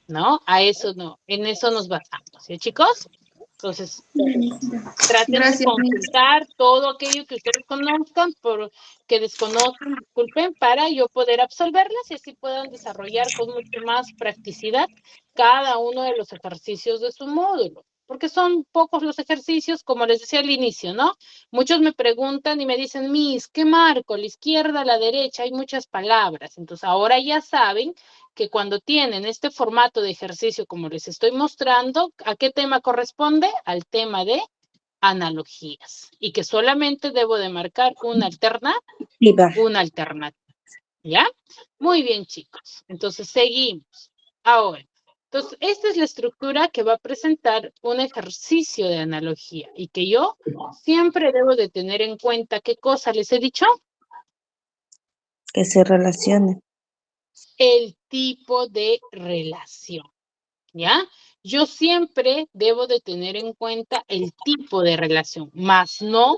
¿No? A eso no, en eso nos basamos, ¿sí, chicos? Entonces, traten de Gracias, Miss. consultar todo aquello que ustedes conozcan, que desconocen, disculpen, para yo poder absolverlas y así puedan desarrollar con mucho más practicidad cada uno de los ejercicios de su módulo. Porque son pocos los ejercicios, como les decía al inicio, ¿no? Muchos me preguntan y me dicen, Miss, ¿qué marco? La izquierda, la derecha, hay muchas palabras. Entonces, ahora ya saben que cuando tienen este formato de ejercicio como les estoy mostrando, ¿a qué tema corresponde? Al tema de analogías. Y que solamente debo de marcar una alternativa. ¿Ya? Muy bien, chicos. Entonces, seguimos. Ahora, entonces, esta es la estructura que va a presentar un ejercicio de analogía y que yo siempre debo de tener en cuenta. ¿Qué cosa les he dicho? Que se relacione. El tipo de relación, ¿ya? Yo siempre debo de tener en cuenta el tipo de relación, más no,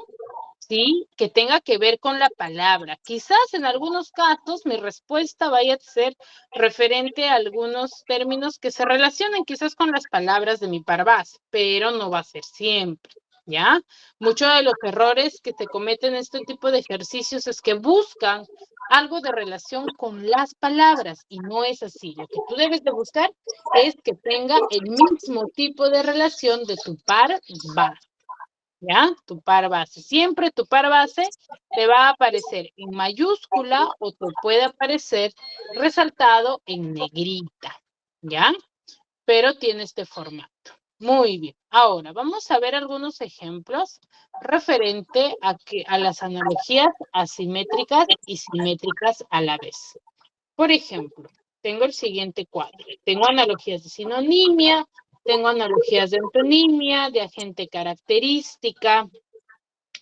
¿sí? Que tenga que ver con la palabra. Quizás en algunos casos mi respuesta vaya a ser referente a algunos términos que se relacionen quizás con las palabras de mi par base, pero no va a ser siempre. ¿Ya? Muchos de los errores que se cometen en este tipo de ejercicios es que buscan algo de relación con las palabras y no es así. Lo que tú debes de buscar es que tenga el mismo tipo de relación de tu par base. ¿Ya? Tu par base. Siempre tu par base te va a aparecer en mayúscula o te puede aparecer resaltado en negrita. ¿Ya? Pero tiene este formato. Muy bien. Ahora, vamos a ver algunos ejemplos referente a las analogías asimétricas y simétricas a la vez. Por ejemplo, tengo el siguiente cuadro. Tengo analogías de sinonimia, tengo analogías de antonimia, de agente característica,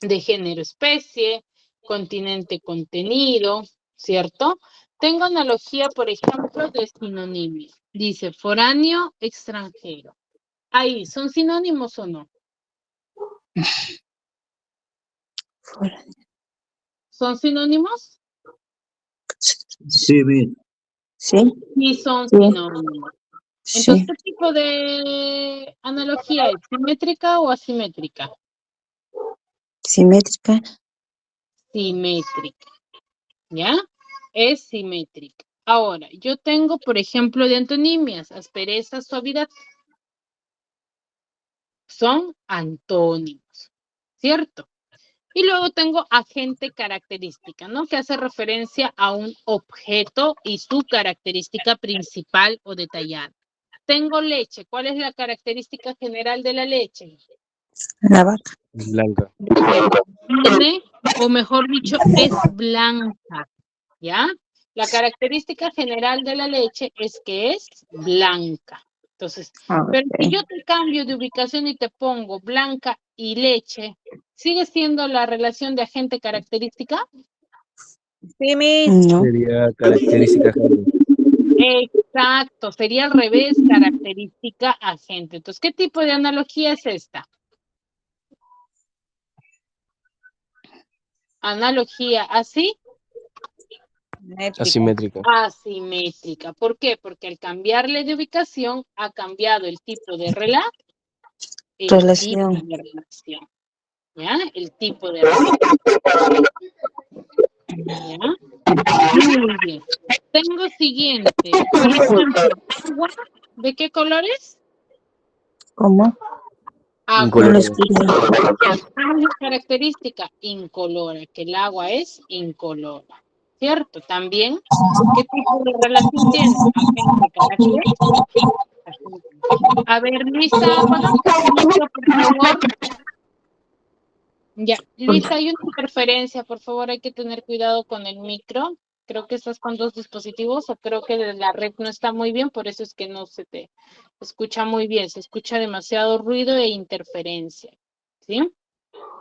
de género especie, continente contenido, ¿cierto? Tengo analogía, por ejemplo, de sinonimia. Dice foráneo, extranjero. Ahí, ¿son sinónimos o no? ¿Son sinónimos? Sí, bien. ¿Sí? Sí, son Sí. sinónimos. Entonces, Sí. ¿qué tipo de analogía es? ¿Simétrica o asimétrica? Simétrica. Simétrica, ¿ya? Es simétrica. Ahora, yo tengo, por ejemplo, de antonimias, aspereza, suavidad. Son antónimos, ¿cierto? Y luego tengo agente característica, ¿no? Que hace referencia a un objeto y su característica principal o detallada. Tengo leche. ¿Cuál es la característica general de la leche? La vaca. Blanca. Tiene, o mejor dicho, es blanca, ¿ya? La característica general de la leche es que es blanca. Entonces, pero si yo te cambio de ubicación y te pongo blanca y leche, ¿sigue siendo la relación de agente característica? Sí, Miss. No. Sería característica agente. Exacto, sería al revés, característica agente. Entonces, ¿qué tipo de analogía es esta? Analogía así, Asimétrica. asimétrica. ¿Por qué? Porque al cambiarle de ubicación ha cambiado el tipo de relación. Relación. ¿Ya? El tipo de relación. ¿Ya? Muy bien. Tengo siguiente. Por ejemplo, agua, ¿de qué colores? ¿Cómo? Agua. No Incoloro. lo escucho. Característica incolora, que el agua es incolora. ¿Cierto? También, ¿qué tipo de relación tiene? Agente, carácter. A ver, lista, apagamos el micro, por favor. Ya, lista, hay una interferencia, por favor, hay que tener cuidado con el micro. Creo que estás con dos dispositivos o creo que la red no está muy bien, por eso es que no se te escucha muy bien, se escucha demasiado ruido e interferencia, ¿sí?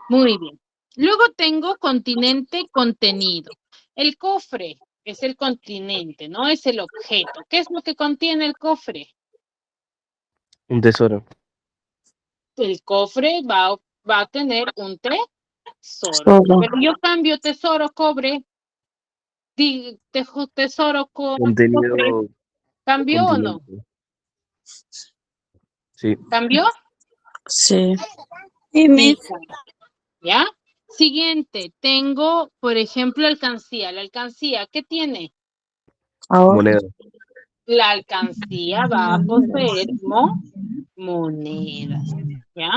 Muy bien. Luego tengo continente, contenido. El cofre es el continente, ¿no? Es el objeto. ¿Qué es lo que contiene el cofre? Un tesoro. El cofre va a tener un tesoro. Solo. Pero yo cambio tesoro, cobre, tesoro con cofre. Contenido. ¿Cambió o no? Continente. Sí. ¿Cambió? Sí. Sí, Miss. ¿Ya? Siguiente, tengo, por ejemplo, alcancía. La alcancía, ¿qué tiene? Ahora. Moneda. La alcancía va a poseer monedas, ¿ya?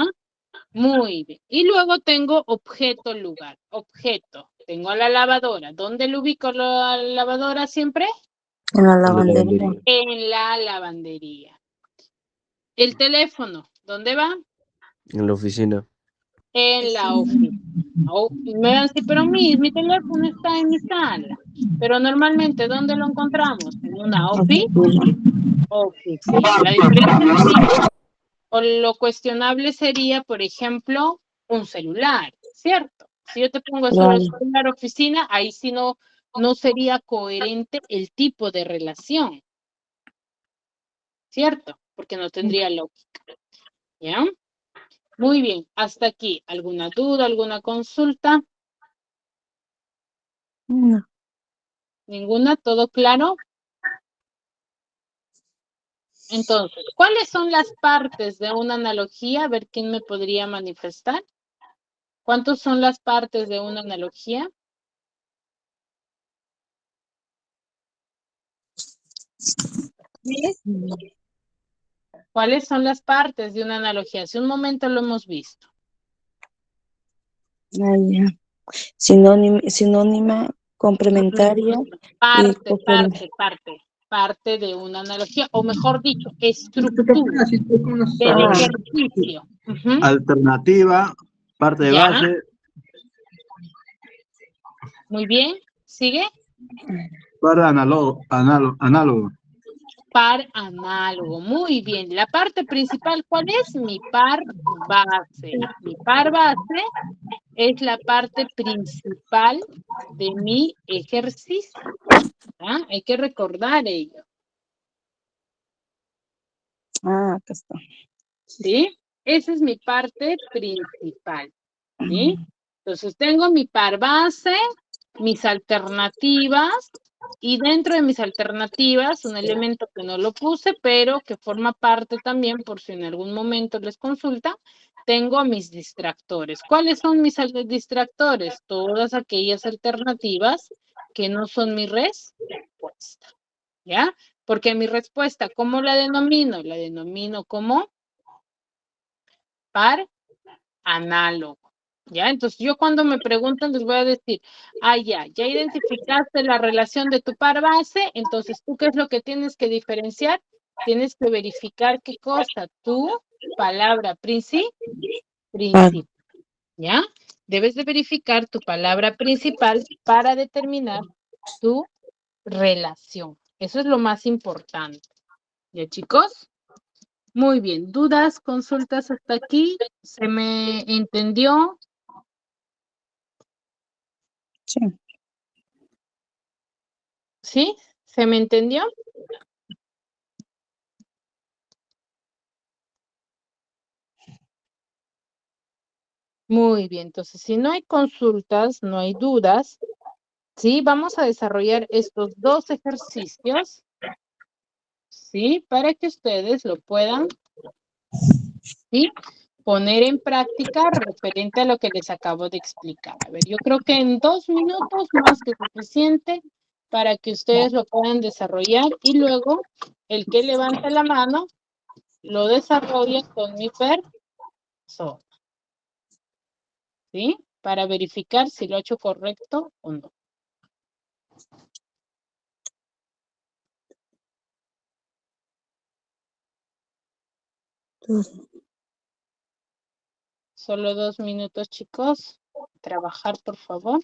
Muy bien. Y luego tengo objeto, lugar. Objeto. Tengo a la lavadora. ¿Dónde lo ubico la lavadora siempre? En la En la lavandería. lavandería. En la lavandería. El teléfono, ¿dónde va? En la oficina. En la oficina. Oh, y me van a decir, pero mi teléfono está en mi sala. Pero normalmente, ¿dónde lo encontramos? En una oficina. La diferencia sería, o lo cuestionable sería, por ejemplo, un celular, ¿cierto? Si yo te pongo solo el Claro. celular oficina, ahí sí no sería coherente el tipo de relación, ¿cierto? Porque no tendría lógica, ¿ya? Muy bien, hasta aquí. ¿Alguna duda, alguna consulta? No. ¿Ninguna? ¿Todo claro? Entonces, ¿cuáles son las partes de una analogía? A ver quién me podría manifestar. ¿Cuántas son las partes de una analogía? Miss. ¿Cuáles son las partes de una analogía? Hace un momento lo hemos visto. Ah, ya. Sinónima, complementaria y Parte de una analogía, o mejor dicho, estructura del ejercicio. Alternativa, parte de Ya. base, Muy bien, ¿sigue? par análogo. Par análogo, muy bien. La parte principal, ¿cuál es? Mi par base. Mi par base es la parte principal de mi ejercicio. ¿Ah? Hay que recordar ello. Ah, acá está. ¿Sí? Esa es mi parte principal. ¿Sí? Entonces tengo mi par base, mis alternativas, y dentro de mis alternativas, un elemento que no lo puse, pero que forma parte también, por si en algún momento les consulta, tengo mis distractores. ¿Cuáles son mis distractores? Todas aquellas alternativas que no son mi respuesta. ¿Ya? Porque mi respuesta, ¿cómo la denomino? La denomino como par análogo. ¿Ya? Entonces, yo cuando me preguntan les voy a decir, ya identificaste la relación de tu par base, entonces, ¿tú qué es lo que tienes que diferenciar? Tienes que verificar qué cosa, tu palabra principal, ¿ya? Debes de verificar tu palabra principal para determinar tu relación. Eso es lo más importante. ¿Ya, chicos? Muy bien. ¿Dudas, consultas hasta aquí? ¿Se me entendió? Sí. ¿Sí? ¿Se me entendió? Muy bien, entonces si no hay consultas, no hay dudas, ¿sí? Vamos a desarrollar estos dos ejercicios, ¿sí? Para que ustedes lo puedan, ¿sí? Poner en práctica referente a lo que les acabo de explicar. A ver, yo creo que en 2 minutos más que suficiente para que ustedes lo puedan desarrollar y luego el que levante la mano lo desarrolla con mi persona, ¿sí? Para verificar si lo he hecho correcto o no. Solo 2 minutos, chicos. Trabajar, por favor.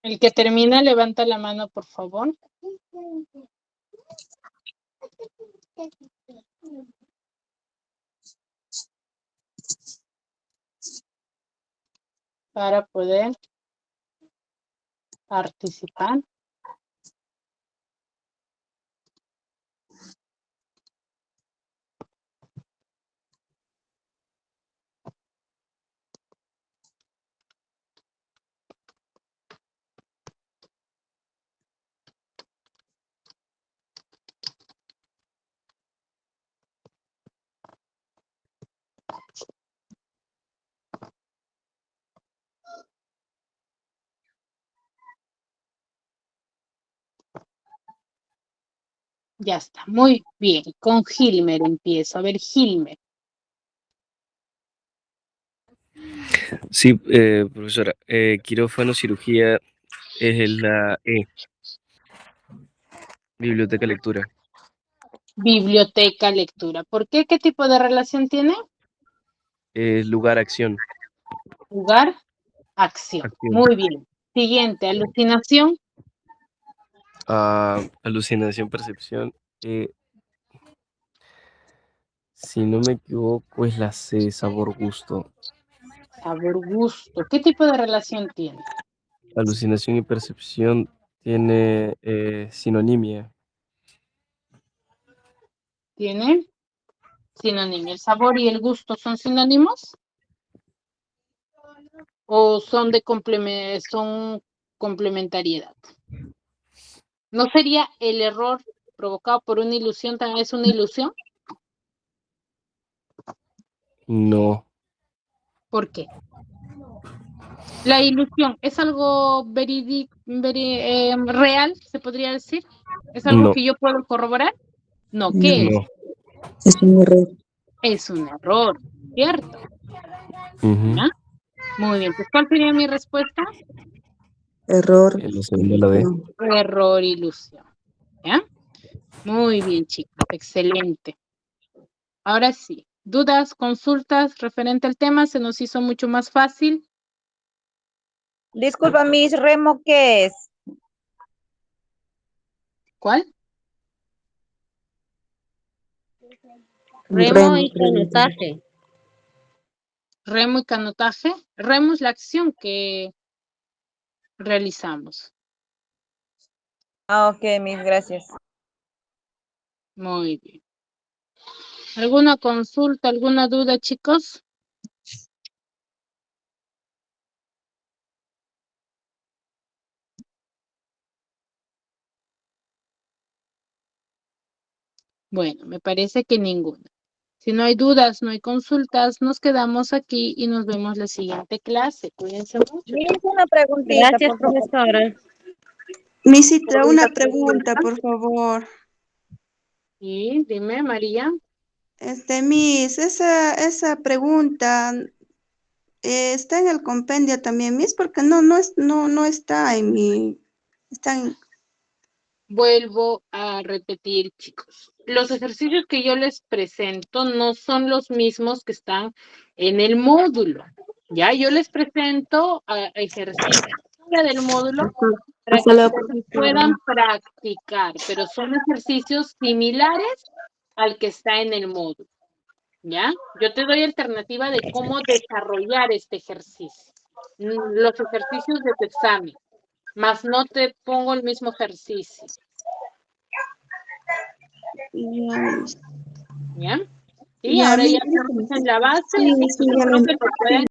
El que termina, levanta la mano, por favor. Para poder participar. Ya está, muy bien. Con Gilmer empiezo. A ver, Gilmer. Sí, profesora. Quirófano, cirugía es la E. Biblioteca, lectura. Biblioteca, lectura. ¿Por qué? ¿Qué tipo de relación tiene? Lugar, acción. Lugar, acción. Acción. Muy bien. Siguiente, alucinación. Alucinación, percepción. Si no me equivoco, es la C, sabor, gusto. Sabor, gusto. ¿Qué tipo de relación tiene? Alucinación y percepción tiene sinonimia. Tiene sinónimo. ¿El sabor y el gusto son sinónimos? ¿O son de complementariedad? ¿No sería el error provocado por una ilusión también es una ilusión? No. ¿Por qué? La ilusión es algo real, se podría decir. ¿Es algo No. que yo puedo corroborar? No, ¿qué es? No. Es un error. Es un error, ¿cierto? Ujú. ¿Ya? Muy bien, pues ¿cuál sería mi respuesta? Error. La segunda la D. Error, ilusión. ¿Ya? Muy bien, chicos, excelente. Ahora sí, dudas, consultas referente al tema, se nos hizo mucho más fácil. Disculpa, Miss, ¿remo qué es? ¿Cuál? Remo y canotaje. Remo y canotaje. Remo es la acción que realizamos. Ok, Miss, gracias. Muy bien. ¿Alguna consulta, alguna duda, chicos? Bueno, me parece que ninguna. Si no hay dudas, no hay consultas, nos quedamos aquí y nos vemos la siguiente clase. Cuídense mucho. Miss, una preguntita, Gracias, por favor. profesora. Misita, una pregunta, por favor. Sí, dime, María. Miss, esa pregunta está en el compendio también, Miss, porque no está en mi, está en, Vuelvo a repetir, chicos. Los ejercicios que yo les presento no son los mismos que están en el módulo. Ya, yo les presento ejercicios del módulo para que ustedes puedan practicar, pero son ejercicios similares al que está en el módulo. ¿Ya? Yo te doy alternativa de cómo desarrollar este ejercicio. Los ejercicios de tu examen, más no te pongo el mismo ejercicio. ¿Ya? Sí, Ya, ahora ya Miss. estamos en la base Sí, y sí, yo ya creo lo que te pueden